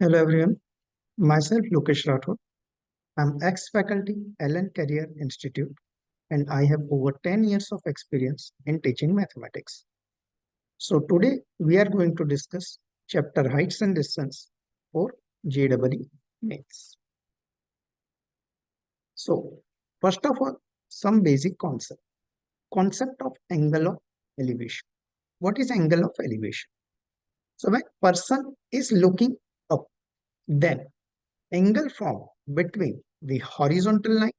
Hello everyone, myself Lokesh Rathod. I'm ex-faculty Allen Career Institute and I have over 10 years of experience in teaching mathematics. So today we are going to discuss chapter Heights and Distance for Jee Mains. So first of all, some basic concept. Concept of angle of elevation. What is angle of elevation? So when person is looking up, then angle formed between the horizontal line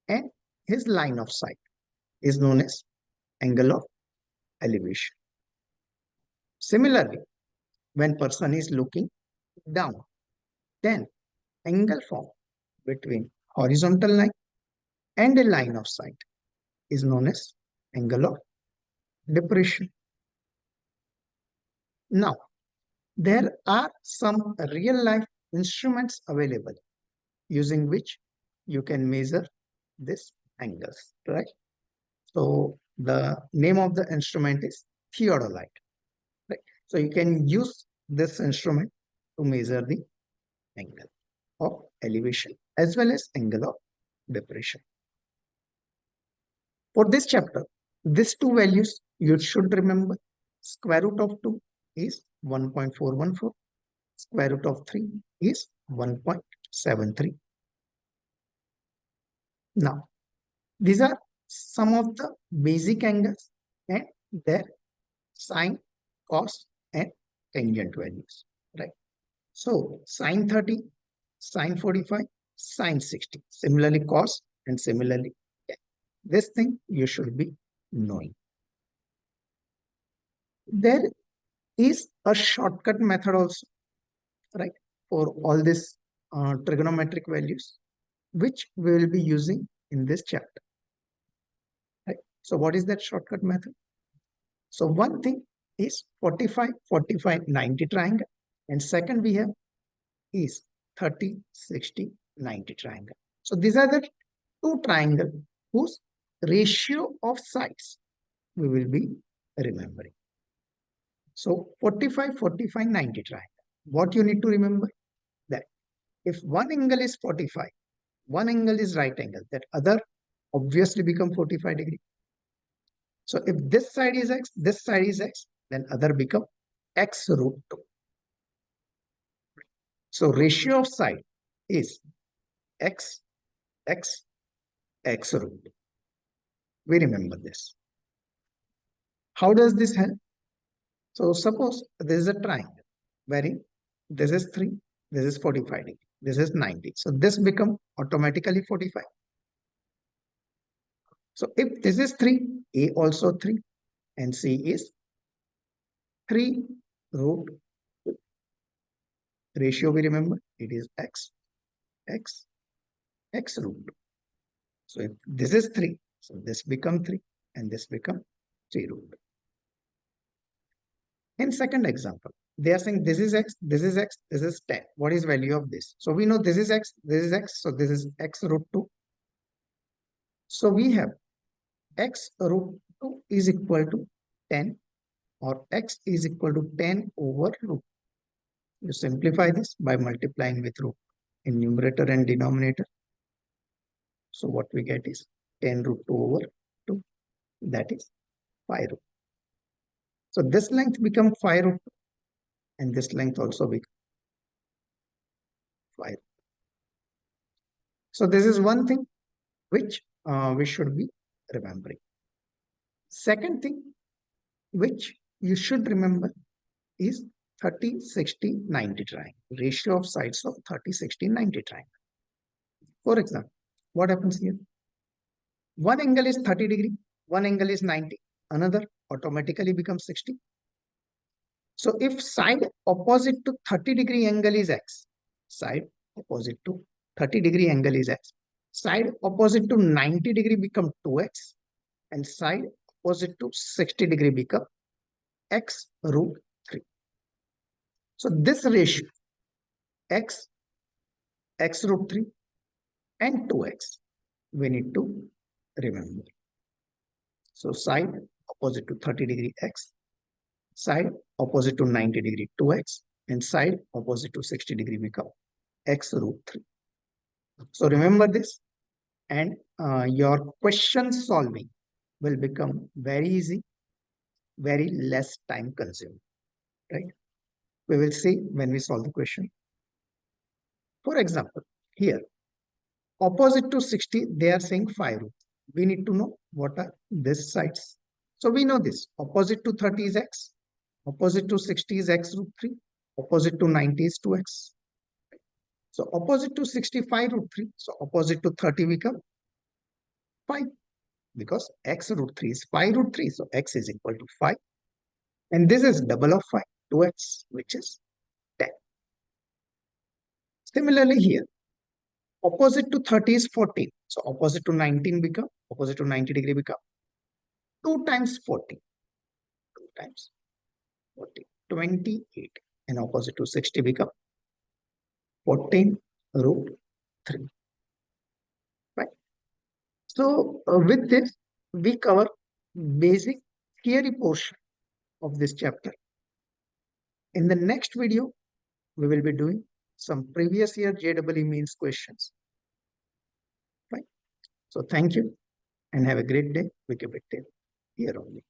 and his line of sight is known as angle of elevation. Similarly, when person is looking down, then angle formed between horizontal line and a line of sight is known as angle of depression. Now, there are some real life instruments available using which you can measure this angles, right? So the name of the instrument is theodolite. Right? So you can use this instrument to measure the angle of elevation as well as angle of depression. For this chapter, these two values you should remember. Square root of 2 is 1.414. Square root of 3 is 1.73. Now, these are some of the basic angles and their sine, cos, and tangent values, right? So sine 30, sine 45, sine 60. Similarly, cos and similarly, this thing you should be knowing. There is a shortcut method also, right, for all these trigonometric values, which we will be using in this chapter. Right? So what is that shortcut method? So one thing is 45, 45, 90 triangle, and second we have is 30, 60, 90 triangle. So these are the two triangles whose ratio of sides we will be remembering. So 45, 45, 90 triangle. What you need to remember? That if one angle is 45, one angle is right angle, that other obviously become 45 degree. So if this side is x, this side is x, then other become x root 2. So ratio of side is x, x, x root 2. We remember this. How does this help? So suppose this is a triangle wherein this is 3, this is 45 degree, this is 90. So this become automatically 45. So if this is 3, A also 3 and C is 3 root 2. Ratio we remember, it is x, x, x root 2. So if this is 3, so this become 3 and this become 3 root 2. In second example, they are saying this is x, this is x, this is 10. What is value of this? So we know this is x, this is x. So this is x root 2. So we have x root 2 is equal to 10 or x is equal to 10 over root. You simplify this by multiplying with root in numerator and denominator. So what we get is 10 root 2 over 2. That is 5 root. So this length become 5 root 2 and this length also become 5. So this is one thing which we should be remembering. Second thing which you should remember is 30, 60, 90 triangle. Ratio of sides of 30, 60, 90 triangle. For example, what happens here? One angle is 30 degree, one angle is 90, another automatically becomes 60. So if side opposite to 30 degree angle is x, side opposite to 30 degree angle is x, side opposite to 90 degree become 2x, and side opposite to 60 degree become x root 3. So this ratio x, x root 3 and 2x we need to remember. So side opposite to 30 degree x, side opposite to 90 degree 2x, and side opposite to 60° become x root 3. So remember this, and your question solving will become very easy, very less time consuming, right? We will see when we solve the question. For example, here, opposite to 60, they are saying 5 root. We need to know what are these sides. So we know this. Opposite to 30 is x. Opposite to 60 is x root 3. Opposite to 90 is 2x. So opposite to 65 root 3. So opposite to 30 become 5. Because x root 3 is 5 root 3. So x is equal to 5. And this is double of 5, 2x, which is 10. Similarly here, opposite to 30 is 14. So opposite to 19 become, opposite to 90° become 2 times 40. 2 times 40, 28. And opposite to 60 become 14 root 3. Right? So with this, we cover basic theory portion of this chapter. In the next video, we will be doing some previous year JEE Mains questions. Right? So thank you and have a great day. We keep it here only.